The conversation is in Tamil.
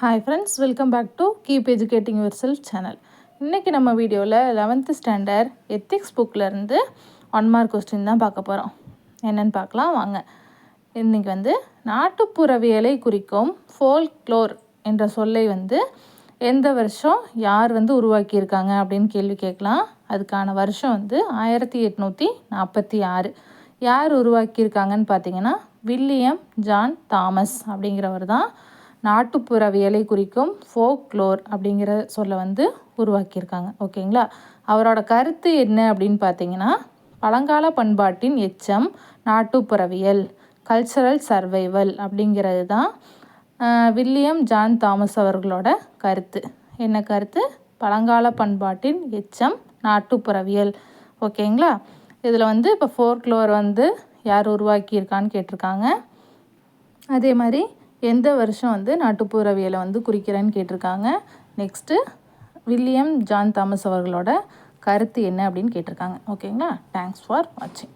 Hi friends, welcome back to keep educating yourself channel. இன்றைக்கி நம்ம வீடியோவில் 11th ஸ்டாண்டர்ட் எத்திக்ஸ் புக்கிலேருந்து 1 மார்க் கொஸ்டின் தான் பார்க்க போகிறோம். என்னென்னு பார்க்கலாம் வாங்க. இன்றைக்கி நாட்டுப்புறவியலை குறிக்கும் ஃபோல்க்ளோர் என்ற சொல்லை எந்த வருஷம் யார் உருவாக்கியிருக்காங்க அப்படின்னு கேள்வி கேட்கலாம். அதுக்கான வருஷம் 1846. யார் உருவாக்கியிருக்காங்கன்னு பார்த்தீங்கன்னா வில்லியம் ஜான் தாமஸ் அப்படிங்கிறவர் தான் நாட்டுப்புறவியலை குறிக்கும் ஃபோக்லோர் அப்படிங்கிற சொல்லை உருவாக்கியிருக்காங்க. ஓகேங்களா. அவரோட கருத்து என்ன அப்படின்னு பார்த்தீங்கன்னா, பழங்கால பண்பாட்டின் எச்சம் நாட்டுப்புறவியல், கல்ச்சரல் சர்வைவல் அப்படிங்கிறது தான் வில்லியம் ஜான் தாமஸ் அவர்களோட கருத்து. என்ன கருத்து? பழங்கால பண்பாட்டின் எச்சம் நாட்டுப்புறவியல். ஓகேங்களா. இதில் இப்போ ஃபோக்லோர் யார் உருவாக்கியிருக்கான்னு கேட்டிருக்காங்க. அதே மாதிரி எந்த வருஷம் நாட்டுப்புறவியலை குறிக்கிறேன்னு கேட்டிருக்காங்க. நெக்ஸ்ட்டு வில்லியம் ஜான் தாமஸ் அவர்களோட கருத்து என்ன அப்படின்னு கேட்டிருக்காங்க. ஓகேங்களா. தேங்க்ஸ் ஃபார் வாட்சிங்.